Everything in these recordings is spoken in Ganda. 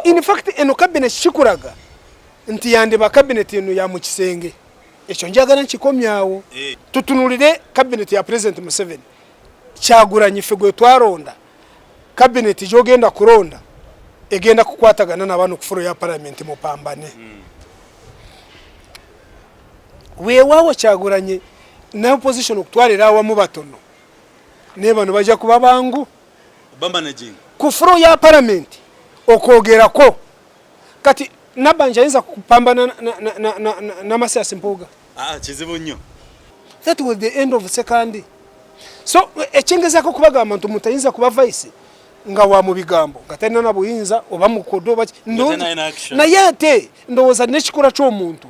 In fact eno cabinet shikuraga nti yande ba cabinet eno ya mukisenge ekyo njagala nkikomyawo tutunulire cabinet ya president Museveni kyaguranye fegwe twaronda cabinet jogenda kuronda egenda kukwatagana n'abantu kufuro ya parliament mupambane weewawo kyaguranye na opposition okutwalira awamu batono ne bano bajja kuba bangu bamanaging kufuro ya parliament okogerako kati nabanja yinza kupambana na masasi mpuga kizibu nnyo. That was the end of second. So ekingezako kubaga abantu mutayinza kuba vice nga wa mu bigambo gatana na buyinza oba mukodo baki na yate ndoza nechikura cyo muntu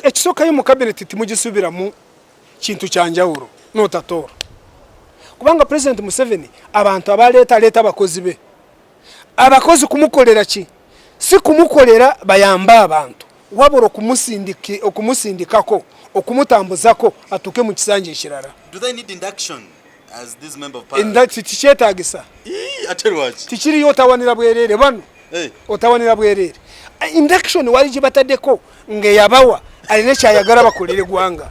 ekisoka yo mu cabinet timugisubira mu kintu cyanjawuro notatora kubanga president Museveni abantu abaleta abakozi be abakozi kumukolera ki si kumukolera bayamba abantu waboro okumusindikako okumutambuzako atuke mu kisanje kirara. Do they need induction as this member of parliament? Tikyetagisa aterwachi tikiri yotawanira bwerere bano otawanira bwerere induction wali jibatadeko nge yabawa aline kyayagala bakolere gwanga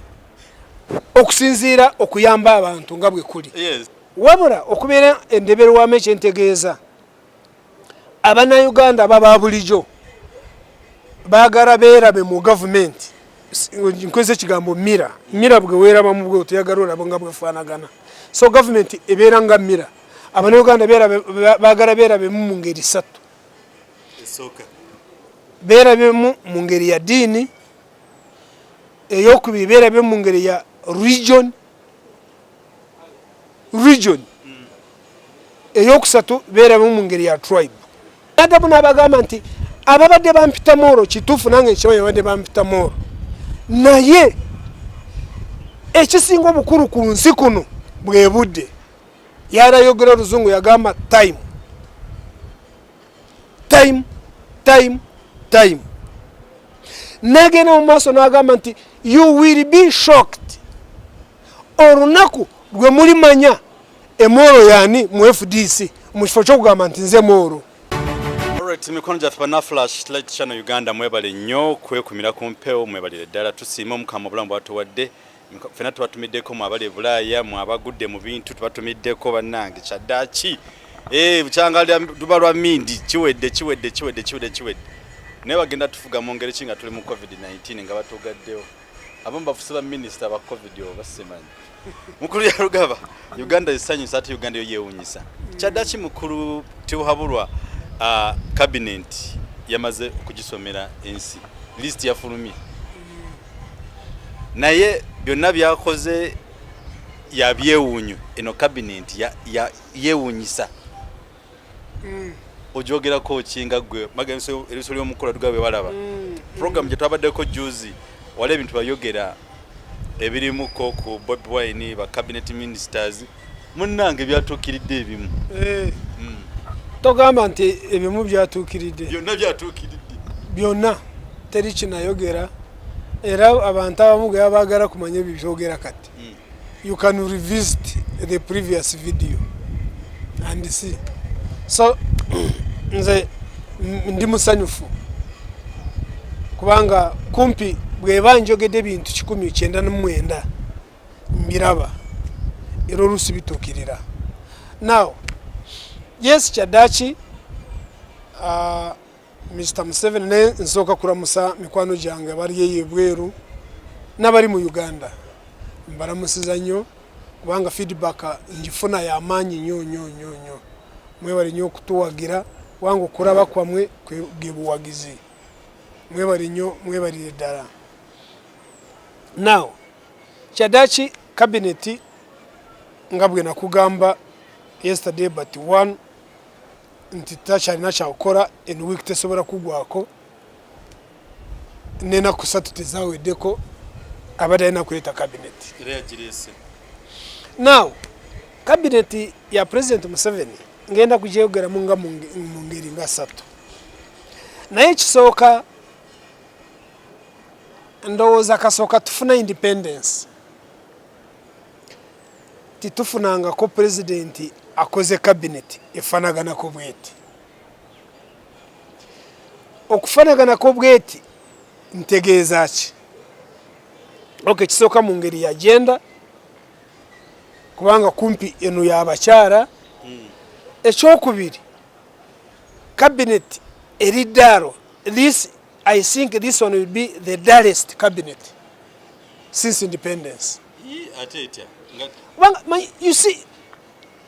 okusinzira okuyamba abantu ngabwe kuli wabura okubera endebero wa meche ntegeeza abana Uganda baba bulijo bagara berabe mu government nkweze kigambo mira bwe weraba mu bwo tuyagarura ngabwe fanagana so government ebera nga mira abana Uganda bagara berabe mu ngeri satu esoka berabe mu ngeri ya dini eyokubiri berabe mu ngeri ya region eyokusatu berabe mu ngeri ya tribe adabu nabagamba nti ababadde bampita moro kitufu nange nkimanyi abadde bampita moro naye ekisinga obukulu ku nsi kuno bwe budde yarayogera oluzungu yagamba time nagenda mu maaso n'agamba nti you will be shocked olunaku lwe mulimanya emoro yani mu FDC mu kifo ky'okugamba nti nze moro. Alright, mikono jaffe na Flash Light Channel Uganda mwebale nnyo kwekumira ku mpewo mwebale ddala tusiima omukama bulambu bwatuwadde fena tubatumiddeko mu abali Bulaaya mu abagudde mu bintu tubatumiddeko bannange kyaddaaki bucyangalira dubalwa mindi kiwedde naye bagenda tufuga mu ngeri kinga tuli mu COVID-19 nga batugaddewo abamu bafusaba minisita ba COVID basemanyi mukulu ya Rugaba Uganda isanyusa ate Uganda yo yeewunyisa kyaddaaki mukulu tibuhabulwa cabinet yamaze kugisomera ensi list ya fulumi naye byonna byakoze ya byewunyu eno cabinet ya yewunyisa ojogera ko kinga gwe magenso erisoli omukolo tugabe walaba program je twabaddeko juzi wale ebintu bayogera ebirimu ko ku Bobi Wine ba cabinet ministers munnange byatukiridde ebimu togamba nti ebimu byatukiridde byonna teri kinayogera era abantu abamu bagala kumanya ebyogera kati you can revisit the previous video and see so nze ndi musanyufu kubanga kumpi bwe banjogedde ebintu 1999 mbiraba era olusi bitukirira now yes kyaddaaki Mr. Museveni ne nsoka kuramusa mikwano jange bali yeye bweru nabali mu Uganda mbaramusiza nnyo kubanga feedback njifuna ya amanyi nnyo mwebali nnyo kutuwagira wangu kuraba kwamwe kwegebuwagizi mwebali nnyo mwebali ddala. Now kyaddaaki cabinet ngabwe nakugamba yesterday but one nti tachali okora in week tesobora kugwako nena kusatu tezawedeko abada na kuleta cabinet now cabinet ya president Museveni ngenda kujegera munga mungeri nga satu naye kisoka ndowooza kasoka tufuna independence titufunanga ko president akoze cabinet efanagana ko bweti okufanagana k'obweti ntegeeza ki kisooka mu ngeri ya genda kubanga kumpi eno y'abakyala ekyokubiri cabinet eriddaalo I think this one will be the dullest cabinet since independence. You see,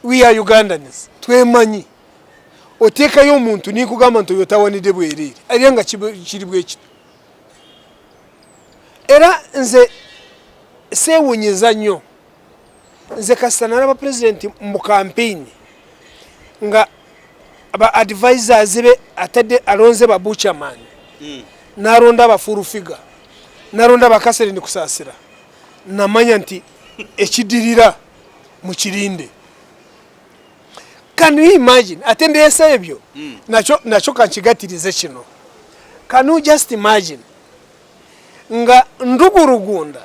we are Ugandans. Twemanyi. Oteekayo omuntu nikugamba nti yotawanidde bwerere. Aliyo nga kiri bweki. Era nze seewuunyiza nnyo. Nze kasita nalaba president mu campaign nga aba advisors be atadde alonze ba Buchaman. Naronda abafuru figa. Naronda bakasere ndikusaasira. Namanya nti ekidirira mu kirinde. Can you imagine? Atende yesebyo. Nacho kanchigatirize kino. Can you just imagine? Nga Ndugurugunda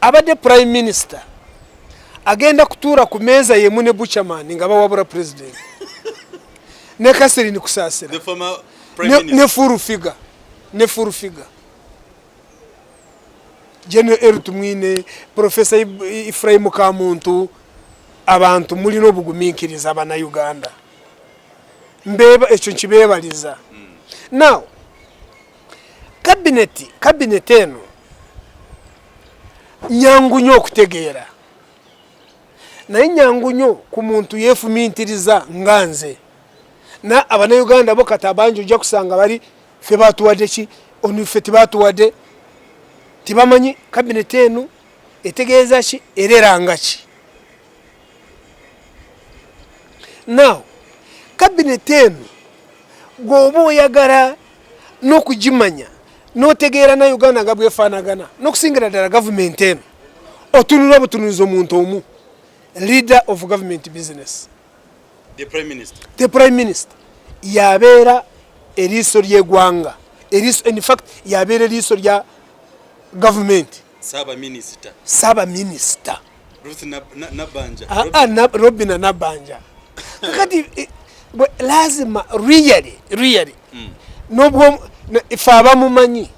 abadde prime minister agenda kutuura ku meeza yemu ne Buchaman nga bawabura president. Ne kasere ndikusaasira. The former prime minister. Ne furu figa. General Tumwine, Professor Ephraim Kamuntu, abantu mulina obugumiikiriza abana Uganda. Mbeba ekyo nkibeebaliza. Now, cabinet eno nyangu nnyo okutegeera. Naye nyangu nnyo ku muntu yeefumiitiriza nga nze. Na abana Uganda bo kati abangi ojja kusanga bali ffe baatuwadde ki onu ffe tibaatuwadde tibamanyi cabinet eno etegeeza ki ereranga ki. Now cabinet eno gwoba oyagala n'okugimanya n'otegeera na Uganda nga bwefaanagana n'okusingira ddala gavumenti eno otunula obutunuliza omuntu omu leader of government business. The prime minister yabeera eriiso ly'eggwanga. In fact yabeera eriiso lya government. Saba minister. Ruth Nabanja. Robina Nabanja. Kakati lazima really. Nobwo ife abamumanyi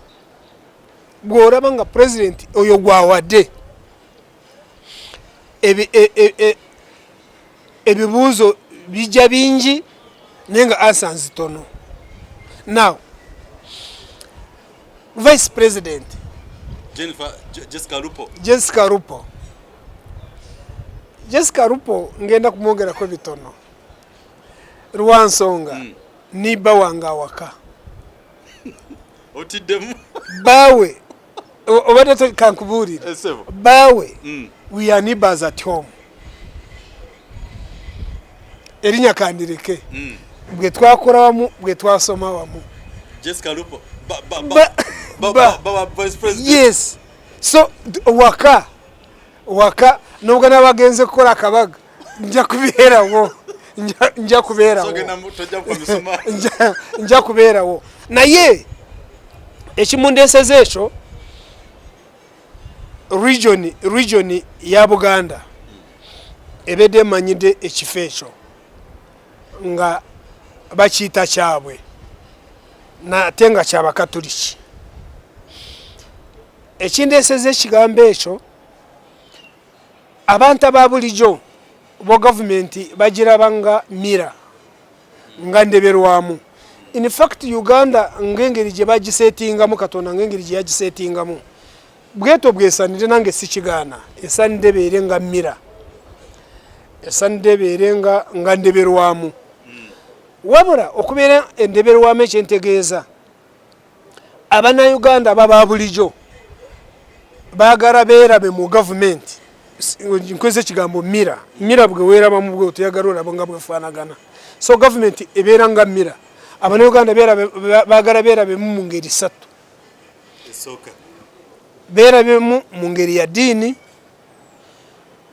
bw'oraba nga president oyo gwawadde ebibuuzo bijja bingi naye nga answers tono. Now vice president Jessica Rupo ngenda kumwogerako bitono lwansonga niba wange awaka otiddemu bawe obadde kankubuulire bawe we are neighbors at home. Erinnya kandireke bwe twakora wamu bwe twasoma wamu. Jessica Rupo vice president. Yes, so waka nubwo nabagenze kukola akabaga nja kubeerawo naye ekimundeeseza ekyo region ya Buganda ebedde emanyidde ekifo ekyo nga bakiyita kyabwe nate nga kyabakatuliki. Ekindeeseza ekigambo ekyo abantu aba bulijjo bo gavumenti bagiraba nga mira nga ndeberwamu. In fact Uganda ngengeri gye bagisetingamu Katonda ngengeri gye yagisetingamu bweto bwesanire nange sikigaana esanide beere nga mira esanide beere nga ndeberwamu. Wabula okubeera endeberwamu ekyentegeeza abana Uganda baba bulijjo baagala beerabe mu gavumenti. Nkweze ekigambo mira bwe weerabamu bwe oteyagala olaba nga bwefaanagana. So gavumenti ebeera nga mira abana Uganda baagala beerabemu mu ngeri ssatu. Beerabemu mu ngeri ya ddiini,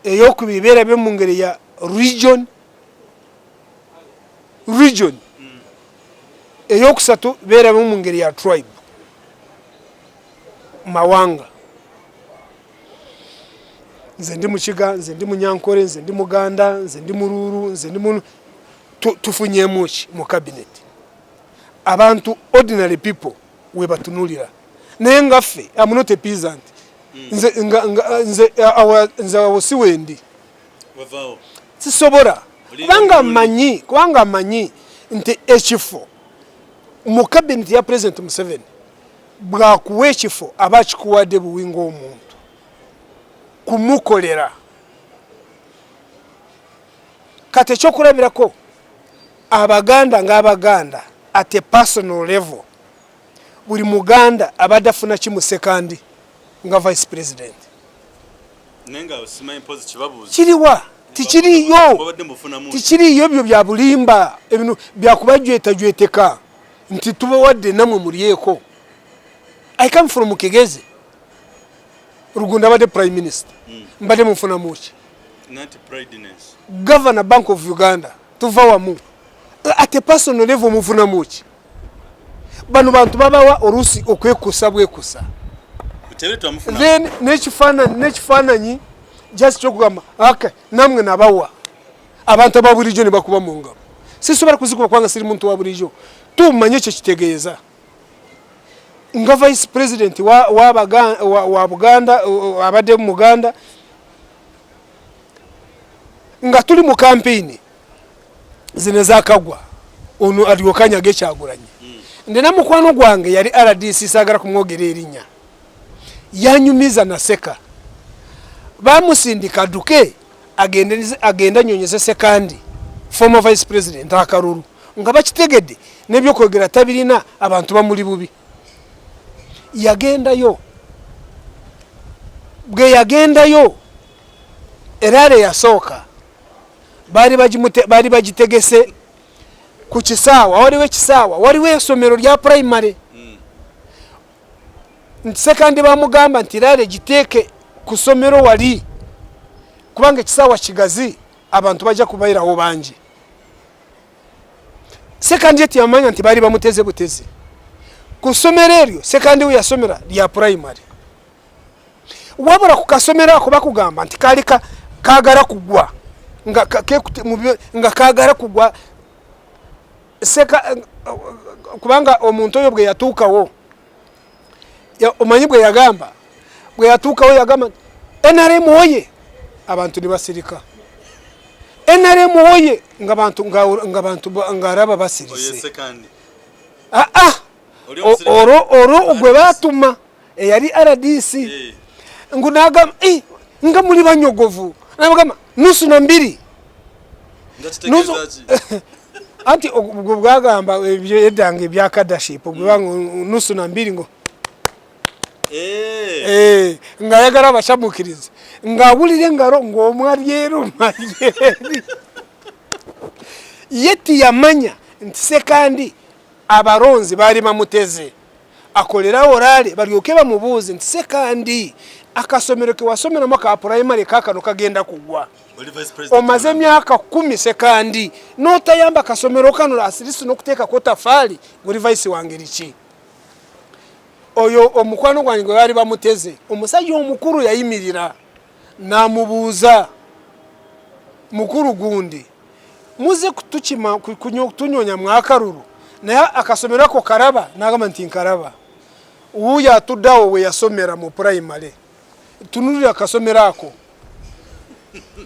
ey'okubiri beerabemu mu ngeri ya region, ey'okusatu beerabemu mu ngeri ya tribe mawanga. Nze ndi Mukiga, nze ndi Munyankore, nze ndi Muganda, nze ndi Mururu, nze ndi tufunyeemu ki mu cabinet. abantu ordinary people we batunulira naye ngaffe I'm not a peasant nze awosiwendi sisobora kubanga manyi nti ekifo mu cabinet ya President Museveni bwakuwa ekifo abakikuwadde buwinga omuntu kumukolera kati ekyokulabirako abaganda ng'abaganda at a personal level buli muganda abadde afuna ki mu sekandi nga vice president kiriwa tikiriyo ebyo bya bulimba ebintu byakubajwetajweteka nti tubawadde namwe mulyeko. I come from Kigezi Rugunda abadde prime minister mbadde mufuna muki governor Bank of Uganda tuva wamu at a personal level mufuna muki bano bantu babawa olusi okwekusa bwekusa then nekifaananyi just kyokugamba okay namwe nabawa abantu ababulijjo ne bakuba mu ngabo sisobola kuzikuba kwanga siri muntu wa bulijjo tumanye kye kitegeeza nga vice president wa Buganda abadde mu Buganda nga tuli mu campaign zine zakagwa ono aliokanya gekyagulanye ndina mukwano gwange yali RDC sagala kumwogera erinnya yanyumiza naseka bamusindika duke agenda nyonyeze sekandi former vice president Akaruru nga bakitegedde nebyo kwogera tabirina abantu bamuli bubi yagendayo bwe yagendayo erare yasooka bali bagitegese ku kisaawa waliwo essomero lya primary sekandi bamugamba nti erare giteeke ku ssomero wali kubanga ekisaawa kigazi abantu bajja kubayirawo bangi sekandi eti yamanya nti bali bamuteze butezi ku ssomero eryo sekandi we yasomera lya primary wabula ku kasomero ako bakugamba nti kaali kaagala kugwa nga kaagala kugwa kubanga omuntu oyo bwe yatuukawo omanyi bwe yatuukawo yagamba NRM oye abantu ne basirika NRM oye nga bantu ng'araba basirise oro gwe batuma eyali RDC ngunagamba nga muli banyogovu nabagamba nusu na mbiri anti bwagamba ebyedange ebya kadaship bwangu nusu na mbiri ngo nga yagala bashamukirize nga bulire ngaro ngo omwalyero malyeri yeti yamanya nti sekandi abaronzi bali bamuteze akolera orale balyoke bamubuuze nti sekandi akasomero ke wasomera maka primary kakano kagenda kugwa omaze myaka 10 sekandi notayamba kasomero kano asirisu nokuteeka kotafali muri vice wangerichi oyo omukwano gwange bali bamuteze omusajja omukuru yayimirira namubuuza mukuru gundi muze kutukima kunyonya Mwakaruru naye akasomero ko karaba nagamba nti nkaraba uya atuddawo we yasomera mu primary tunulira akasomero ako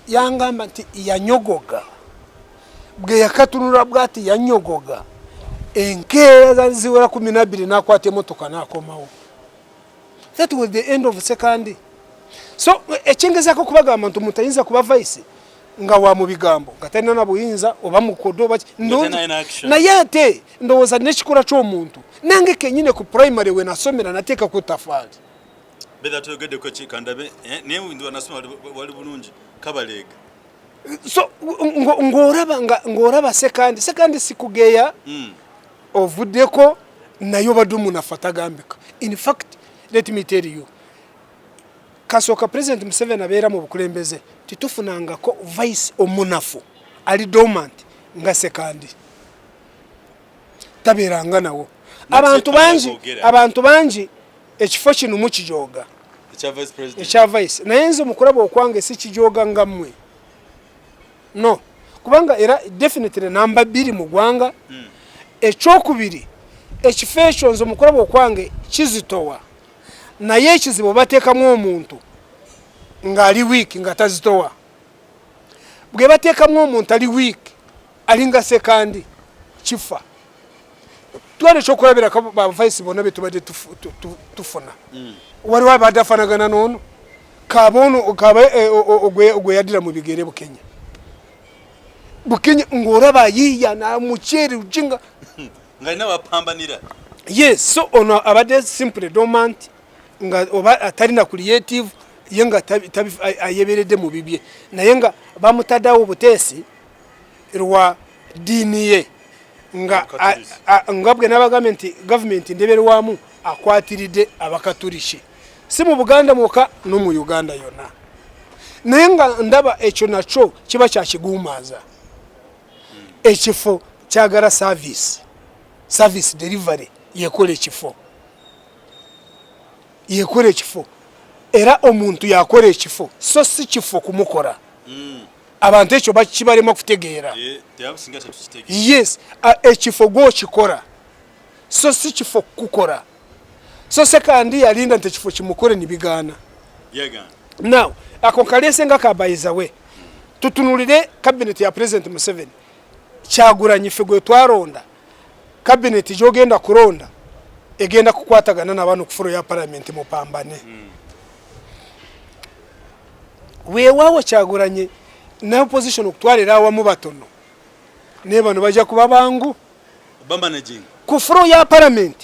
yangamba nti yanyogoga bwe yakatunula bwati yanyogoga enkeera ziwera 12 nakwata emotoka nakomawo. That was the end of second. So ekingezako kubaga abantu mutayinza kuba vice nga wa mu bigambo gatalina na buyinza oba mukodo baki na yate ndowoza nekikula ky'omuntu nange kenyine ku primary we nasomera nateeka ku tafali beda tuyogedde ko kikandabe naye ndi wanasoma wali bulungi kabalega so ngoraba second sikugeya ovuddeko nayo badumu nafata gambika. In fact let me tell you kasoka President Museveni abeera mu bukulembeze titufunanga ko vice omunafu ali dormant nga sekandi tabeeranga nawo abantu bangi ekifo kino mu kijoga ekya vice naye nze mukulaba okwange si kijoga nga mmwe no kubanga era definitely number 2 mu gwanga ekyokubiri ekifeesho nze omukuraba okwange kizitowa naye ekizibu bateekamu omuntu ng'ali wiiki nga tazitowa bwe bateekamu omuntu ali wiiki ali nga sekandi kifa twali ekyokulabirako bavaisi bonna betubadde tufuna waliwo abadde afanagana noono ogwe yaddira mu bigere bukenya ng'olaba yiiya namuceeri ujinga ng'alina bapambanira yes so ono abadde simple dormant nga oba atalina creative ye nga ayeberedde mu bibye naye nga bamutaddawo obuteesi lwa diini ye nga bwe n'abagambye nti gavumenti ndeberwamu akwatiridde abakatuliki si mu Buganda mwokka no mu Uganda yonna naye nga ndaba ekyo nakyo kiba kyakiguumaaza ekifo kyagala service delivery yekola ekifo era omuntu yakola ekifo so si kifo kumukora abantu ekyo bakibalema kutegeera yes ekifo gwokikora so si kifo kukukora so sekandi yalinda nti ekifo kimukore nibigaana now ako kalese nga kabayiza we tutunulire cabinet ya President Museveni Kyagulanyi ffe gwe twaronda cabinet gyogenda kuronda egenda kukwatagana n'abantu ku furo ya parliament mupambane weewaawo Kyagulanyi na opposition okutwalira awamu batono ne bano bajja kuba bangu ku furo ya parliament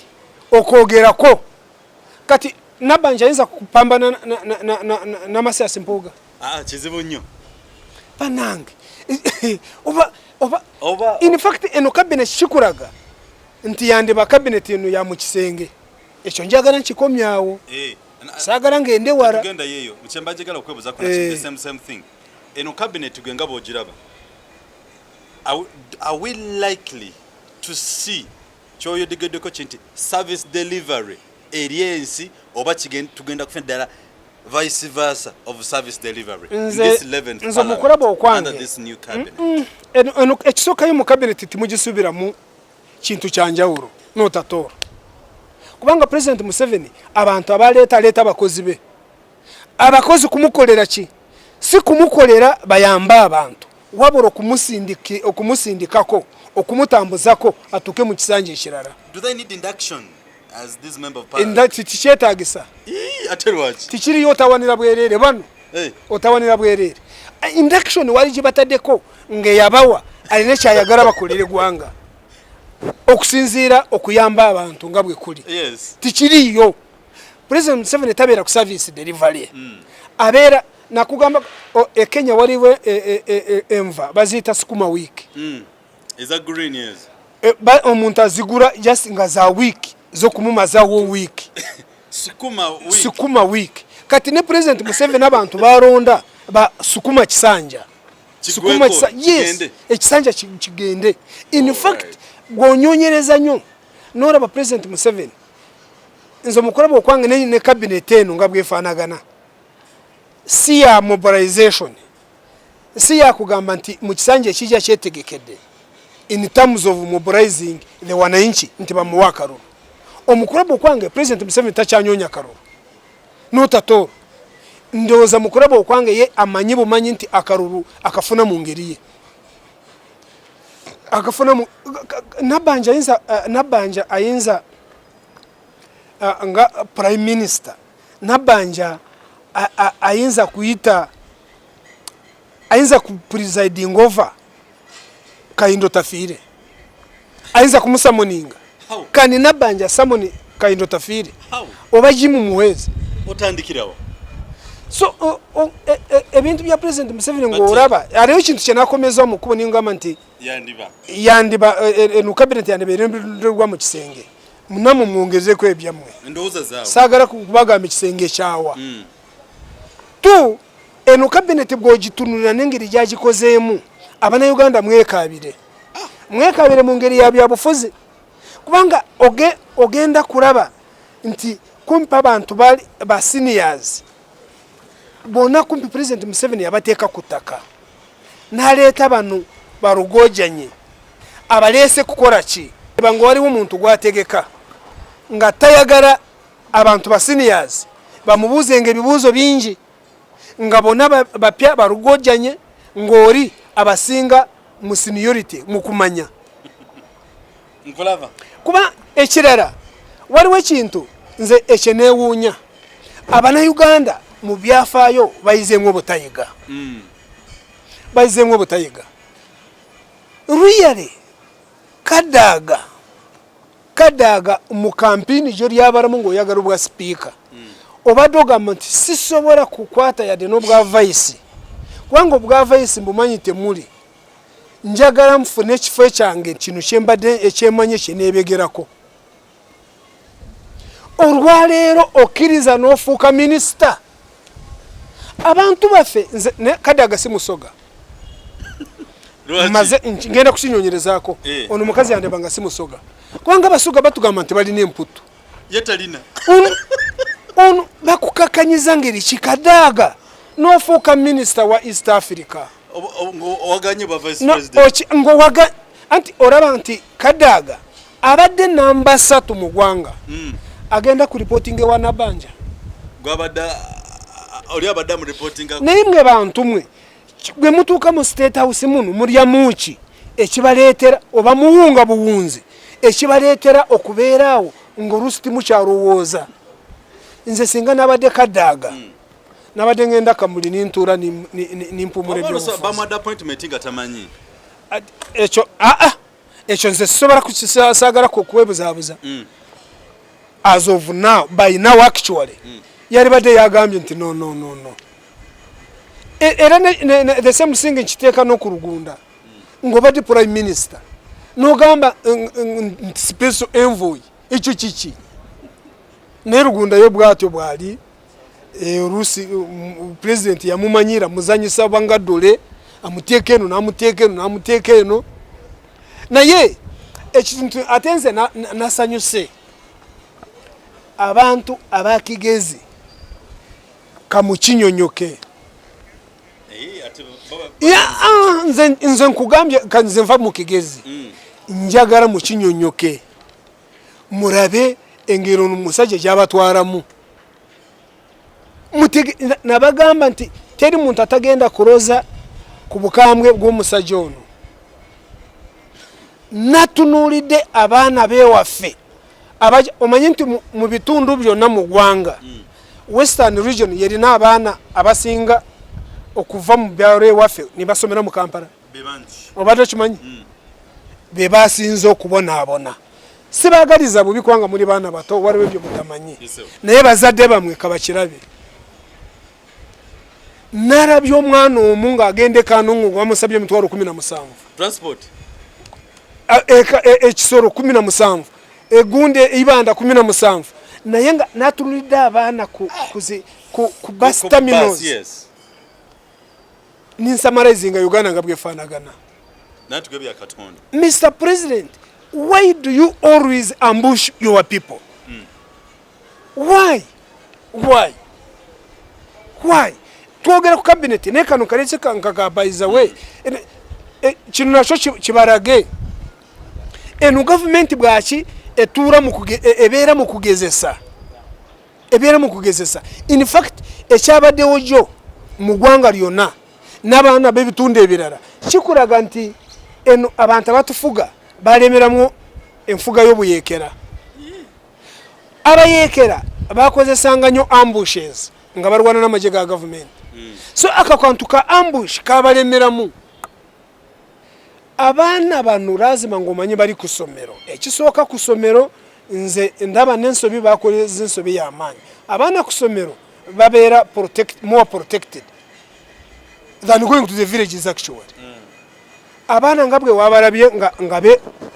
okwogerako kati Nabbanja ayinza kupambana na Masasi Mpuuga kizibu nnyo banange oba in fact eno cabinet kikulaga nti yandiba cabinet eno ya mu kisenge ekyo njagala nkikomyawo saagala ngende wara tugenda yeyo mchemba jagala okwebuza kola the same thing eno cabinet gwenga bogiraba are we likely to see choyo digedeko chinti service delivery eriensi oba tugenda kufendera vice versa of service delivery in this 11th under this new cabinet eno ekisokayo mu cabinet timugisubiramu kintu kyanjawulo notatora kubanga President Museveni abantu abaleeta abakozi kumukolera ki si kumukolera bayamba abantu wabura okumusindikako okumutambuzako atuke mu kisanje ekirala. Do they need induction as this member of parliament? Tikyetaagisa tikiri otawanira bwerere bano otawanira bwerere induction wali gibataddeko ngeyabawa alina kyayagala bakolere gwanga okusinziira okuyamba abantu nga bwe kuli tikiriyo. President Museveni tabeera ku service delivery abeera nakugamba Kenya waliwo enva baziyita sukuma week is that green years omuntu azigura just nga za week zokumumazawo week sukuma week kati ne President Museveni abantu baronda ba sukuma kisanja yes ekisanja kigende in fact gwonyonyereza nnyo n'olaba President Museveni nzo mukuraba okwange ne cabinet eno nga bwefaanagana si ya mobilization si ya kugamba nti mu kisanja ekijja kyetegekedde in terms of mobilizing the wananchi nti bamuwa akalulu. Omukuraba okwange President Museveni takyanyonya akalulu n'otatoro ndowooza mukuraba okwange ye amanyi bumanyi nti akalulu akafuna mu ngeri ye akafuna mu Nabbanja ayinza nga prime minister Nabbanja ayinza kuyita ayinza ku presiding over Kayindo Tafiire ayinza kumusamoninga kani Nabbanja samoni Kayindo Tafiire oba jimu muwezi otandikirawo so ebintu bya President Museveni ng'olaba aliyo kintu kyenakomeza omukubo ningamba nti yandiba eno cabinet yandiba mu kisenge munamu mwongezeko ebyammwe ndowooza zaawo saagala kubagamba ekisenge kyawa tu eno cabinet bw'ogitunulira n'engeri gyagikozeemu Abannayuganda mwekabire mu ngeri ya byabufuzi kubanga ogenda kulaba nti kumpi abantu bali ba seniors bonna kumpi President Museveni yabateeka ku ttaka n'aleeta bano barugojanye abaleese kukola ki bango wali umuntu gwategeka nga tayagala abantu ba seniors bamubuzenga ebibuzo bingi nga bona bapya barugojanye ngori abasinga mu seniority mu kumanya nkulava kuba ekirara waliwo ekintu nze ekyenewuunya abana Uganda mu byafaayo bayizemu obutayiga bayizemu obutayiga really kadaga mu kampini jo lyabaramu ng'oyagala obwa speaker obadde ogamba nti sisobola kukwata yadde n'obwa vice kubanga obwa vice mbumanyi temuli njagala mfune ekifo ekyange kino kyembadde ekyemanye kyeneebegerako olwaleero okkiriza n'ofuuka minisita abantu baffe kadaga si musoga maze ngenda kukinyonyerezaako ono mukazi yandebanga si musoga kubanga abasuga batugamba nti balina emputu yetalina ono bakukakanyiza ngeri kikadaaga n'ofuuka minisita wa East Africa owaganye ba vice president anti oraba nti Kadaga abadde namba 3 mu ggwanga agenda ku reporting ewa Nabanja gwabadda oli abadde mu reporting naye mwe bantu mwe gwe mutuuka mu State House munu mulya muki ekibaleetera oba muwunga buwunzi ekibaleetera okubeeraawo ng'oluusi timukyalowooza nze singa nabadde Kadaga nabadde ngenda kamuli nintuura nimpumula ebyobufuzi bamwadde appointment nga tamanyi ekyo nze sisobola kukisaagala kukwebuzaabuza as of now by now actually yali badde yagambye nti no era the same thing nkiteeka n'okurugunda ng'obadde prime minister n'ogamba special envoy ekyo kiki naye rugunda yo bwatyo bwali oluusi president yamumanyira muzanyisa banga dole amuteeka eno n'amuteeka eno naye ekintu ate nze nasanyuse abantu abakigezi kamukinyonyoke nze nkugambye kanze nva mu kigezi njagala mukinyonyoke murabe engero omusajja gyabatwaramu nabagamba nti teri muntu atagenda kuroza ku bukambwe bw'omusajja ono natunuulidde abaana bewaffe omanyi nti mu bitundu byonna mu ggwanga Western region yerina abaana abasinga okuva mu byalo ewaffe ne basomera mu Kampala obadde okimanyi be basinze okubonaabona sibaagaliza bubi kubanga muli baana bato waliwo ebyo mutamanyi naye bazadde bamwe kabakirabe narabye omwana omu ng'agenda ekanungu bamusabye emitwalo 17 transport ekisoro 17 egunde ibanda 17 naye nga natulidde abaana ku bus terminals ninsamarizinga Uganda nga bwefaanagana. Mr. President, why do you always ambush your people? Why? Twogera ku cabinet ne kano kaleke kanka by the way kino nakyo kibarage eno government bwaki etuura ebeera mu kugezesa in fact ekyabaddewo jo mu ggwanga lyonna n'abaana b'ebitundu ebirala kikulaga nti eno abantu abatufuga balemeramu enfuga y'obuyeekera abayeekera bakozesanga nnyo ambushes nga balwana n'amagye ga government so akakantu ka ambush kabalemeramu abaana bano lazima ng'omanye bali ku ssomero ekisooka ku ssomero nze ndaba n'ensobi bakoleza ensobi y'amaanyi abaana ku ssomero babeera more protected than going to the villages actually abaana nga bwe wabalabye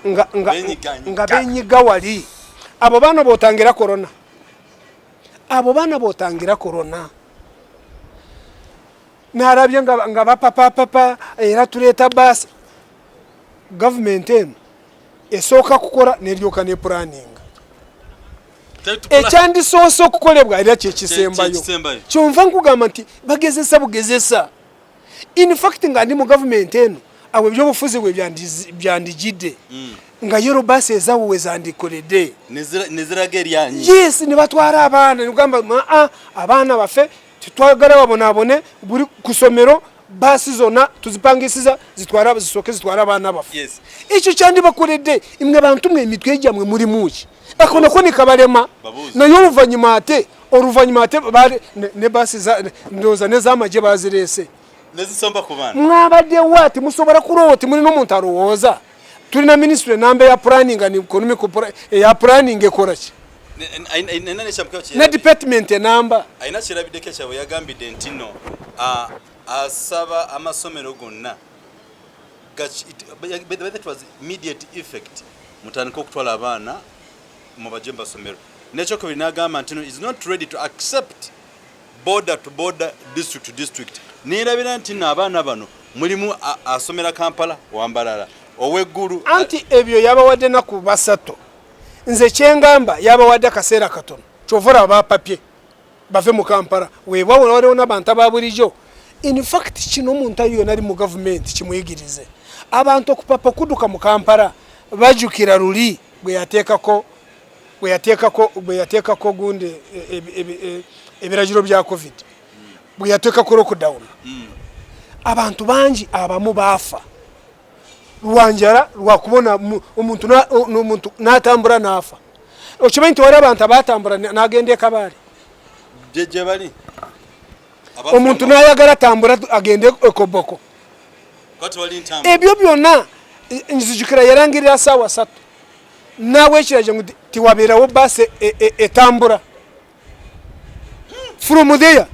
nga benyiga wali abo baana bootangira corona narabye nga bapapa era tuleeta baasi government eno esooka kukola neryoka ne planning ekyandisoose okukolebwa era kyekisembayo kyonva nkugamba nti bagezesa in fact nga ndi mu government eno awo ebyobufuzi bwe byandigidde nga yero basi ezawe zandikolede neziraga eryanyi yes ne batwara abana nigamba abana bafe twagara babonabone buri kusomero basi zona tuzipangisiza zitwara zisoke zitwara abana bafe yes icyo cyandi bakolede imwe bantu mwe mitwe yamwe muri muki akona ko nikabarema nayo ruvanyimate oruvanyimate bare ne basi za ndoza nezamaje bazirese nezisomba kubana mwabade wati musobora kuroti muri no muntu aroza turi na ministry nambe ya planning and economic ya planning ekoraki na department number aina kirabideke cyabo yagambide ntino asaba amasomero gonna that was immediate effect mutaniko okutwala abana mu bajemba somero necho ko binagamba ntino is not ready to accept border to border, district to district. Nirabira ntino abana bano mulimu asomera Kampala wambalala oweguru anti ebyo yabawadde naku basato nze kyengamba yabawadde akaseera katono chovora ba papier bave mu Kampala webwa waliwo n'abantu ababulijo. In fact kino muntu ayo nali mu government kimuyigirize abantu okupapa kuduka mu Kampala bajukira luli bwe yateekako gunde ebiragiro bya covid bwe yateekako lockdown abantu bangi abamu baafa Rwanjara rwakubona umuntu natambura nafa okimanyi wali abantu abatambura nagende kabali jeje bali omuntu nayagala tambura agende ekoboko kwati wali ntambura ebyo byonna nzijukira yarangirira sawa 3 nawe ekiraje ngo tiwaberawo base etambura from there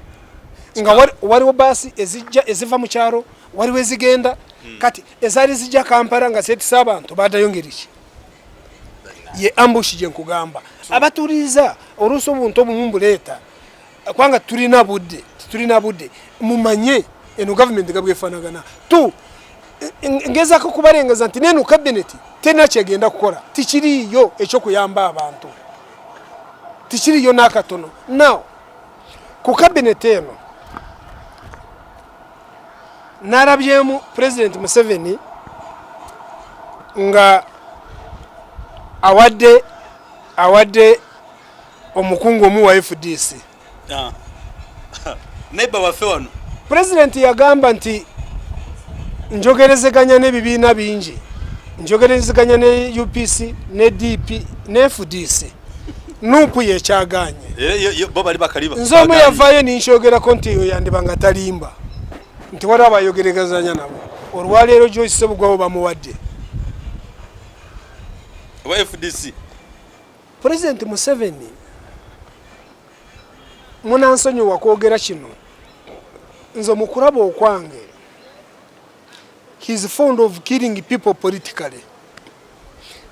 nga waliwo basi eziva mu kyaro waliwo ezigenda kati ezali zijja Kampala nga seti sabantu badayongeriki ye ambush je nkugamba abaturiza oluso buntu obumbuleta kwanga tulina budde mumanye eno government gabwefanagana tu ngeza ko kubarengeza nti neno cabinet tena kyegenda kukola tikiriyo ekyo kuyamba abantu tikiriyo nakatono now ku cabinet eno narabyemu President Museveni nga awadde omukungu omu wa FDC neighbor wa fewano President yagamba nti njogerezeganya n'ebibiina bingi njogerezeganya ne UPC ne DP ne FDC nupu yekyaganye bo bali bakaliba nzomu yavayo ninshogera konti yo yandibanga talimba nti wali abayogerezanya nabo olwaleero Joyce Sebugwawo bamuwadde wa FDC President Museveni munansonyo wakwogera kino nzo mukuraba okwange he is fond of killing people politically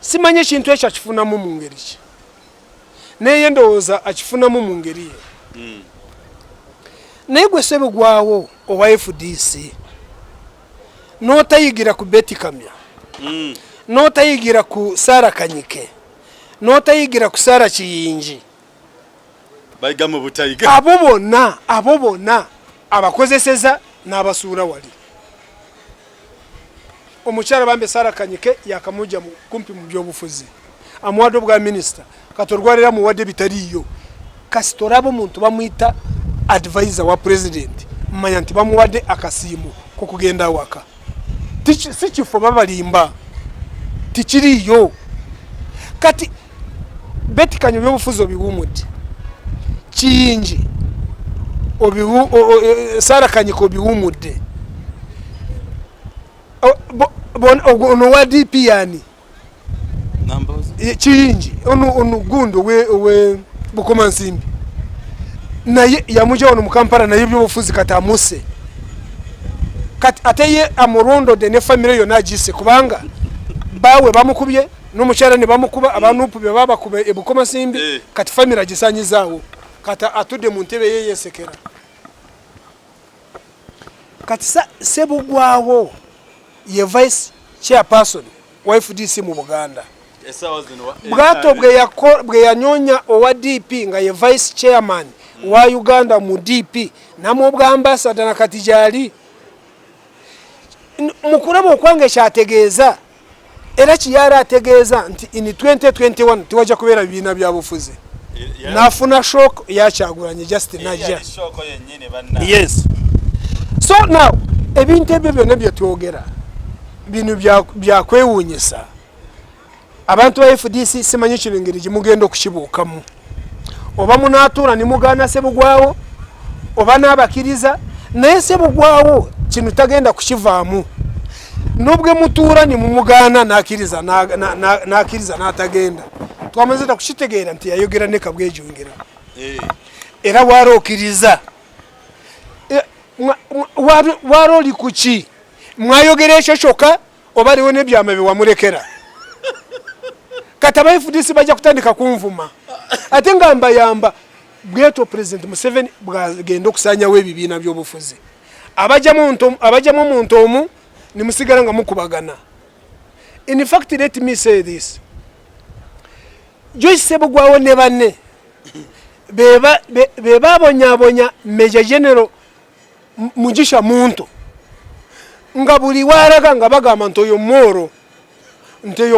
simanye kintu ekyo akifunamu mu ngeri ki naye ndowooza akifunamu mu ngeri ye naye gwe Sebugwawo owa FDC notayigira ku Betty Kamya notayigira ku Sarah Kanyike notayigira ku Sarah Kiyingi bayigamu butayiga abo bonna abakozeseza n'abasuura wali omukyala bambe Sarah Kanyike yakamuja kumpi mu byobufuzi amuwadde bwa minister katorwalira muwadde bitaliyo kasitorabo muntu bamuyita advisor wa president mmanya nti bamuwadde akasiimu ko kugenda waka si kifo babalimba tikiriyo kati Betty Kamya byobufuzi obiwumudde Kiyingi Sarah Kanyike obiwumudde ono wa DP yani Kiyingi ono gundo we Bukoma Nsimbi naye yamuja ono mu Kampala naye byobufuzi katamuse kati ateye amurondo de ne family yo najise kubanga bawe bamukubye n'omukyala ne bamukuba abanupu be babakuba e Bukoma Nsimbi kati family agisanyizawo kata atude mu ntebe yeyesekera kati Sebugwawo ye vice chairperson wa FDC mu Buganda bwato bwe yanyonya owa DP nga ye vice chairman wa Uganda mu DP namwe bwa ambassador na katijali mukurabo okwange kyategeeza era kiyara ategeeza nti in 2021 tiwajja kubeera bibiina bya bufuzi nafuna shock ya Kyagulanyi just najja yes so now ebintu ebyo byonna bye twogera bino bya kwewuunyisa abantu ba FDC simanyi kirengeri gimugenda okukibuukamu oba munaatuula ne mugaana Ssebugwawo oba n'abakiriza naye Ssebugwawo kino tagenda kukivaamu nubwe mutuura ne mumugaana n'akiriza n'atagenda twamaze kukitegeera nti yayogera ne Kabwejungira era warookiriza waroli kuki mwayogera ekyo kyokka oba aliwo n'ebyama byewamulekera kati aba FDC bajja kutandika kunvuma ate nga mbayamba bweto President Museveni bwagenda okusanyawo ebibiina by'obufuzi abajamu omuntu omu ne musigala nga mukubagana. In fact, let me say this. Joyce Ssebugwawo ne banne beba bonyabonya Major General Mugisha Muntu nga buli waraga nga bagamba nti oyo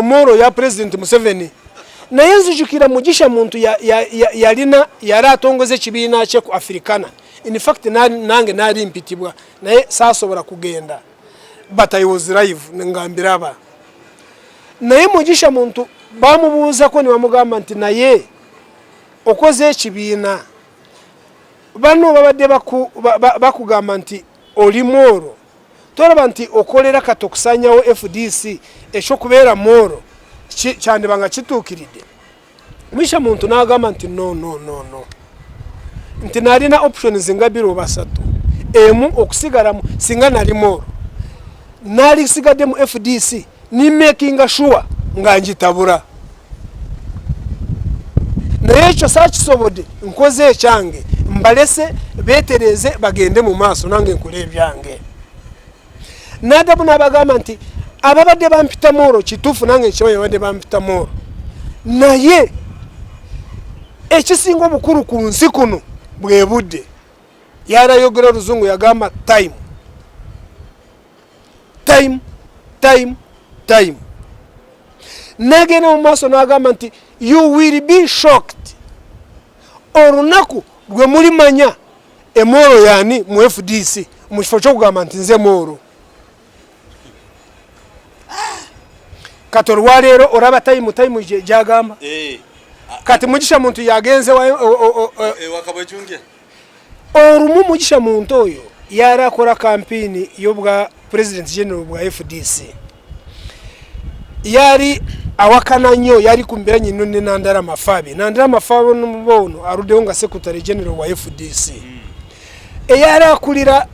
Moro ya President Museveni naye nzijukira Mugisha Muntu yali atongoza ekibiina kye ku Africana. In fact nange nali mpitibwa naye saasobola kugenda but I was live ngambiraba naye Mugisha Muntu bamubuuzako ne bamugamba nti naye okoze ekibiina bano babadde bakugamba nti oli Moro tolaba nti okolera kati okusanyawo FDC ekyokubeera Moro kyandibanga kituukiridde. Mugisha Muntu n'agamba nti no nti nalina options nga 2 oba 3 emu okusigalamu singa nali Moro nali sigadde mu FDC ni making sure nga njitabura naye ekyo saakisobodde nkoze ekyange mbalese betereze bagende mu maaso nange nkole ebyange. Nadabu n'abagamba nti ababadde bampita Moro kituufu nange nkimanyi abadde bampita Moro naye ekisinga obukulu ku nsi kuno bwe budde yarayogera Oluzungu yagamba time nagenda mu maaso n'agamba nti you will be shocked olunaku lwe mulimanya Moro yani mu FDC mu kifo ky'okugamba nti nze Moro kati olwaleero olaba time gyagamba kati Mugisha Muntu yagenze Kabwejungira olumu Mugisha Muntu oyo yari akola kampini y'obwa President General bwa FDC yari awakana nnyo yari kumbira nyino ne Nandala Mafabi n'omubono aluddewo nga Secretary General wa FDC eyari akulira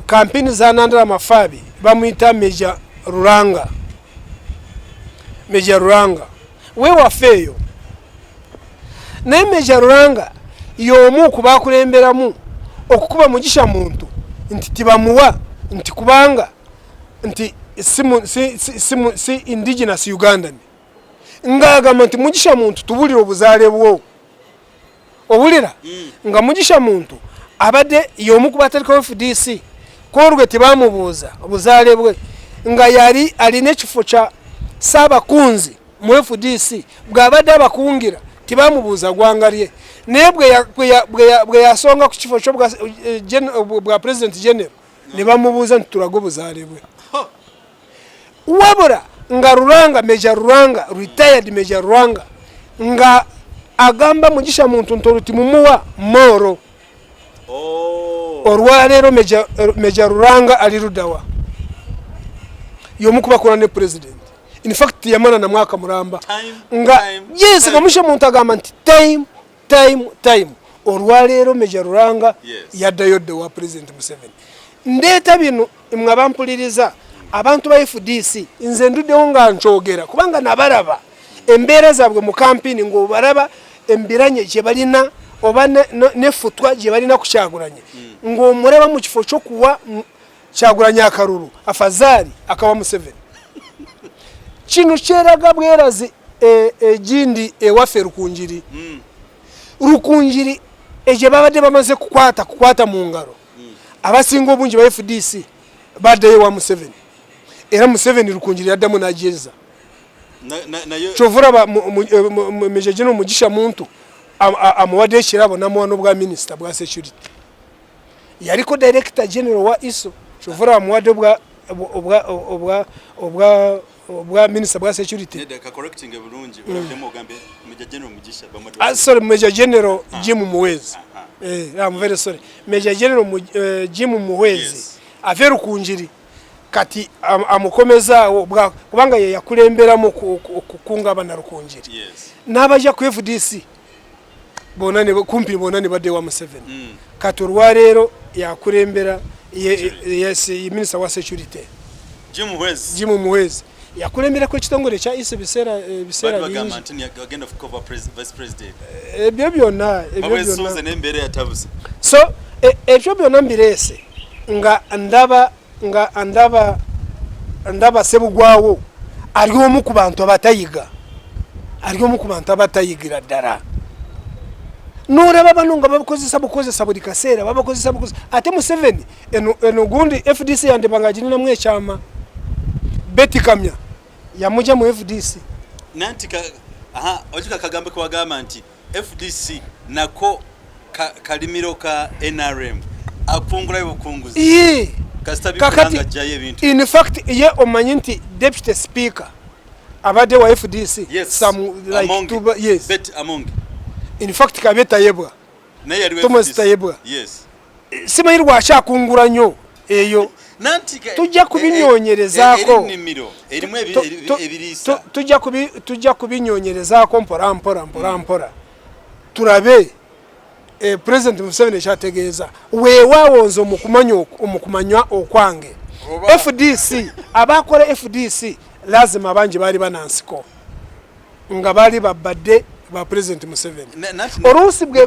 kampini za Nandala Mafabi bamuyita Major Ruranga we wafeeyo naye Major Ruranga y'omu ku baakulemberamu okukuba Mugisha Muntu nti tibamuwa nti kubanga nti si indigenous Ugandan ngagamba nti Mugisha Muntu tubulira obuzaale bwo obulira nga Mugisha Muntu abadde y'omu ku batalika FDC korwe tibamubuuza obuzaale bwe nga yali alina ekifo kya Saabakunzi mu FDC bw'abadde abakungira tibamubuuza gwanga lye naye bwe yasonga ku kifo bwa President General ne bamubuuza nti tulaga obuzaale bwe wabula nga Ruranga Major Ruranga retired Major Ruranga nga agamba Mugisha Muntu ntoluti mumuwa Moro olwaleero Major Ruranga ali Rudawa y'omu ku bakola ne President. In fact yamana na mwaka mulamba nga yes nga Mugisha Muntu agamba nti time olwaleero Major Ruranga yaddayo wa President Museveni. Ndeeta bino mwabampuliriza abantu ba FDC nze nduddewo nga nkyogera kubanga nabalaba embeera zaabwe mu kampini ng'obalaba embiranye gye balina oba nefutwa gye balina ku Kyagulanyi ng'omulaba mu kifo ky'okuwa Kyagulanyi akalulu afazaali akawa Museveni. Kino kyeraga bwerazi egindi ewaffe Rukunjiri egye babadde bamaze kukwata mu ngalo abasinga obungi ba FDC baddeyo wa Museveni era Museveni Rukungiri yaddamu n'ajeza nayo chovura ba Major General Mugisha muntu amuwadde ekirabo namuwa n'obwa minister bwa security yaliko director general wa ISO chovura amuwadde obwa minister bwa security ka correcting bulungi urademo gambe Major General Mugisha bamadwa sorry Major General Jim Muhwezi I'm very sorry Major General Jim Muhwezi ave Rukungiri kati amukomeza kubanga ye yakulembera mu kukunga abana Rukungiri n'abaja ku FDC bonane kumpi bonane badde wa Museveni kati olwa rero yakulembera yes minister wa security Jim Muhwezi yakulembera ko kitongole kya ISO bisera ebyo byonna so ebyo byonna mbirese nga ndaba sebugwawo ali omu ku bantu abatayigira ddala n'olaba bano nga bakozesa buli kaseera ate Museveni eno gundi FDC yandibanga agirinamu ekyama Betty Kamya yamuja mu FDC nanti ojika kagambe ko wagamba nti FDC nako kalimiro ka NRM akungula yobukunguzi kakati in fact ye omanyi nti deputy speaker abadde wa FDC some like two yes bet among in fact kabeta yebwa naye yali Thomas Tayebwa simanyi lwakakungula nnyo eyo tujja kubinyonyerezaako tujja kubinyonyerezaako mpora turabe President Museveni kyategeeza weewawonza omukumanya okwange FDC abakola FDC lazima abangi baali banansiko nga baali babadde ba President Museveni oluusi bwe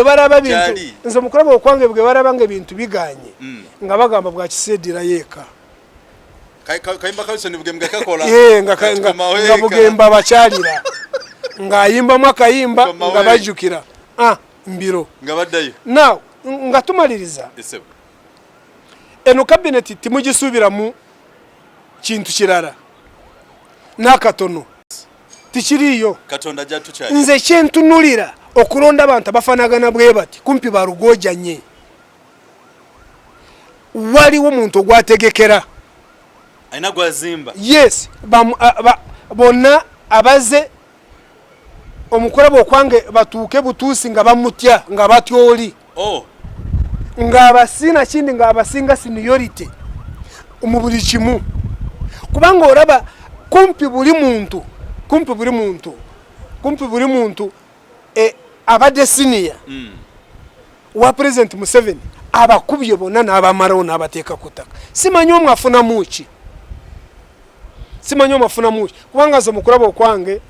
baraba bintu nze mukulaba okwange bwe baraba nga ebintu biganye nga bagamba bwa kiseedira yeeka kayimba kawusoni bugembe kakola nga bugemba bakyalira ng'ayimbamu akayimba nga bajjukira mbiro nga baddayo now nga tumaliriza eno cabinet timugisuubiramu kintu kirala n'akatono tikiriyo katonda jatukyali nze kyentunulira okulonda abantu abafanagana bwe bati kumpi barugojanye waliwo omuntu ogwategekera aina gwazimba yes bonna abaze omukulabo okwange batuuke butuusi nga bamutya nga batyoli nga abasina kindi nga abasinga seniority mu buli kimu kubanga olaba kumpi buli muntu abadde senior wa President Museveni abakubye bonna n'abamalawo n'abateeka ku ttaka simanyi omwe afunamu ki kubanga zo mukulaba okwange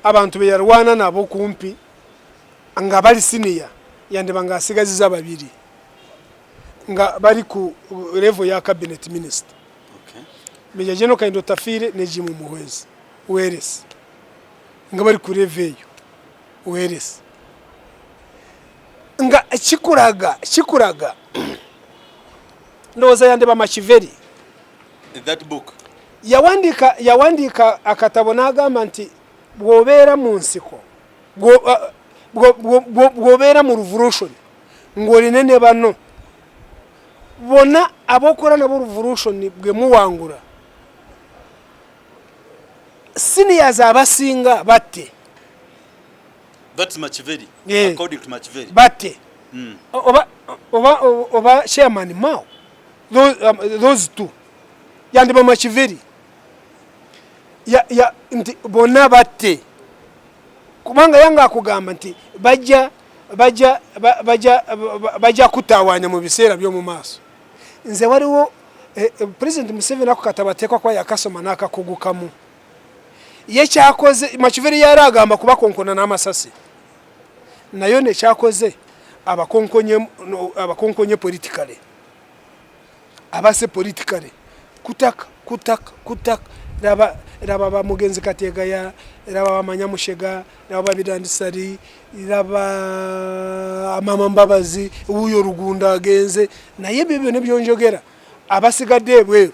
abantu be yarwana nabo kumpi nga bali senior yandibanga asigaziza babiri nga bali ku level ya cabinet minister Major General Kaindo Tafire ne Jim Muhwezi Weresi nga bali ku level eyo Weresi nga kikuraga ndoza yandiba Machiveri that book yawandika akatabo n'agamba nti bw'obeera mu nsiko bw'obeera mu revolution ng'olina ne bano bonna abokola nabo revolution bwe muwangula seniors abasinga batte that's Machiveri according to Machiveri batte oba chairman Mao those two yandiba Machiveri nti bonna batte kubanga yanga akugamba nti bajja kutawaanya mu biseera by'omu maaso nze waliwo President Museveni akukatabateekwa kwa yakasoma n'akakugukamu ye kyakoze Machiveri yari agamba kubakonkona n'amasasi nayo ne kyakoze abakonkonye politically abase politically kutaka raba bamugenzi Kategaya raba bamanyamushega raba babirandisari raba mama Mbabazi uyo Rugunda agenze naye bibyo ne byonjogera abasigadde ebweru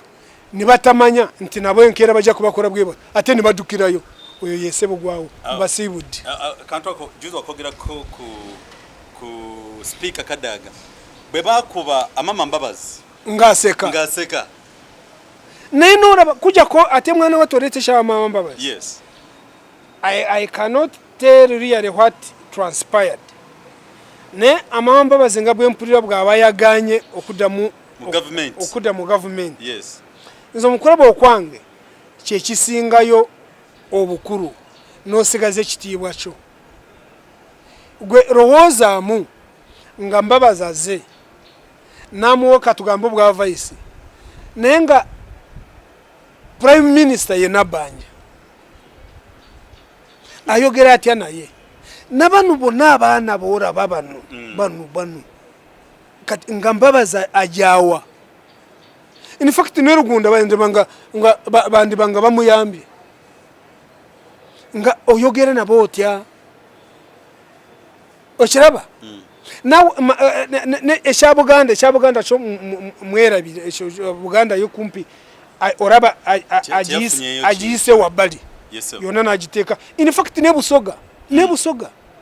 nibatamanya nti nabo enkeera bajja kubakora bwebo ate nibadukirayo oyo yesebo gwawo basibudde kantu ako juzo akogera ku speaker Kadaga bwe bakuba amama Mbabazi ngaseka neno oraba kuja ko ate mwana wa torete sha mama Mbabazi. Yes, I cannot tell really what transpired. Ne amama Mbabazi nga bwe mpulira bwa bayaganye okudda mu government. Yes, nzo mukuraba okwange kye kisingayo obukuru nosigaze kitiibwa kyo gwe rowozaamu nga Mbabazi aze namuwoka tugambo bwa vice nenga prime minister ye Nabanja ayogera atya naye nabanu bonna abaana boora babano banu kati nga Mbabazi ajawa in fact nerugunda bandi banga bamuyambye nga oyogere nabo otya okiraba now eshabuganda cyo mwerabire Buganda yo kumpi oraba ajise wabali yona najiteka in fact nebusoga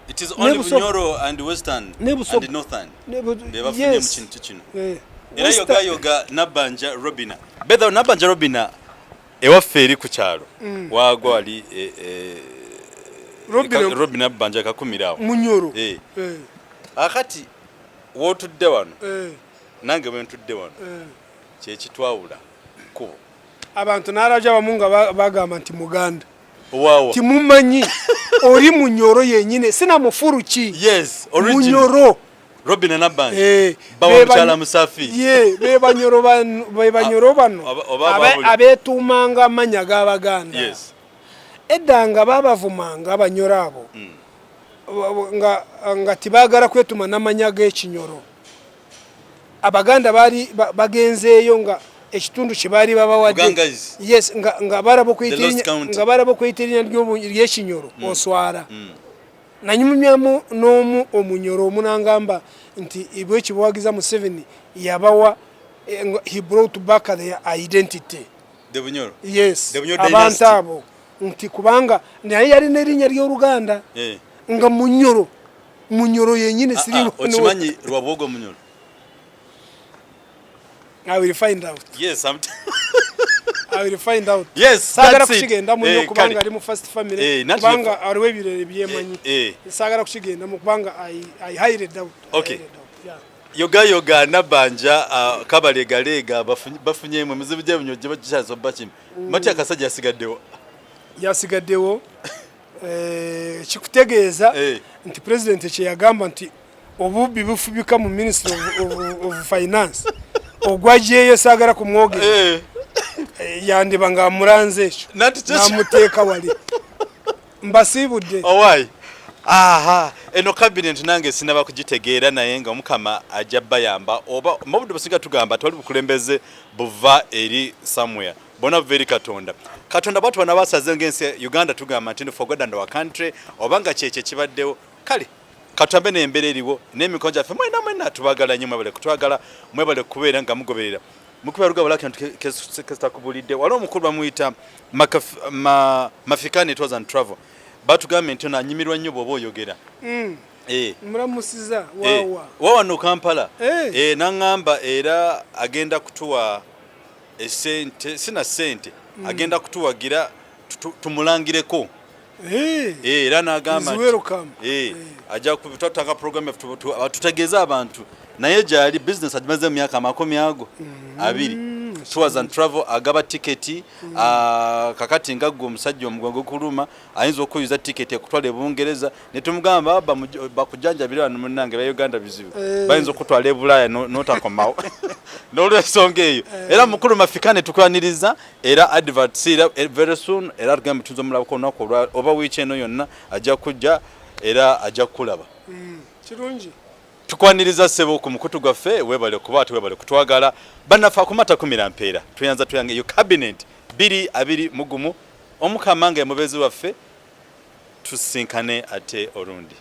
it is only Bunyoro and Western and Northern beba funye mu kintu kino era yoga Nabanja Robina beda Nabanja Robina ewaffe eri ku kyalo wagwa ali Robina Banja kakumirawo Munyoro akati wotudde wano nange bwe ntudde wano kye kitwawula ko abantu naraja bamunga bagamba nti Muganda wow timumanyi oli Munyoro yenyine sina mufuruki. Yes, original Munyoro Robina Nabanja bawa mchala musafi bebanyoro bano abetumanga amanya g'Abaganda. Yes, edanga babavumanga abanyoro abo nga tibagara kwetuma namanya g'Ekinyoro Abaganda bali bagenzeeyo nga ekitundu kibali babawadde. Yes, nga barabo kuyitirinya ly'Ekinyoro oswara nanyumyamu n'omu Omunyoro omunangamba nti ibwe kibuwagiza mu 7 yabawa he brought back their identity. The Bunyoro. Yes, abantu abo nti kubanga naye yali n'erinnya ly'Oluganda nga Munyoro yenyine siriwo. Okimanyi Rwabwogo Munyoro? I will find out. Yes, I will find out. Yes, sagara kushigenda munyo kubanga ali mu first family kubanga aliwe birere byemanyi sagara kushigenda mu kubanga I highly doubt. Okay, yoga Nabanja kabalega bafunye mu mizibu gy'ebinyo gye bakichazo bakimi mati akasajja yasigaddewo kikutegeeza nti president kye yagamba nti obubi bufubika mu Ministry of Finance ogwajeyo sagara kumwogera yandiba nga muranze ekyo namuteeka wali mbasibudde owai aha eno cabinet nange sinaba kugitegeera naye nga omukama ajja bayamba oba mabudde basiga tugamba toli bukulembeze buva eri somewhere bona very Katonda batu bana basaze ngense Uganda tugamba nti for God and our country obanga cheche kibaddewo kale katambe n'embere eriwo n'emikonja ffe mwena tubagala nnyo mwebale kutwagala mwebale kubeera nga mugoberera mukuberuga balaka kesta kubulidde wali omukulu bamuyita Mafikani Tours and Travel batugamba nti nanyimirwa nnyo bwoba oyogera muramusiza wawa no Kampala nangamba era agenda kutuwa esente sina sente agenda kutuwagira tumulangireko era nagamba ajja kubitotanga program tutegeeza abantu naye jali business ajimaze myaka 20 Tours and Travel agaba ticketi kakati ngaggo omusajja omugongo kuluma ayinza okuyuza ticketi ekutwala ebungereza netumugamba bakujanja birano munange ba Uganda bizibu bayinza okutwala ebulaya notakomawo n'olwensonga eyo era mukulu Mafikane tukwaniriza era advert sira very soon era tugamba tuzo mulabako nako oba wiche eno yonna ajja kujja era ajja kulaba kirungi tukwaniriza sebo ku mukutu gwaffe webale kubatu webale kutwagala banafa kumata kumira mpeera tuyanza tuyange yo cabinet 2 mugumu omukamange mubezi waffe tusinkane ate orundi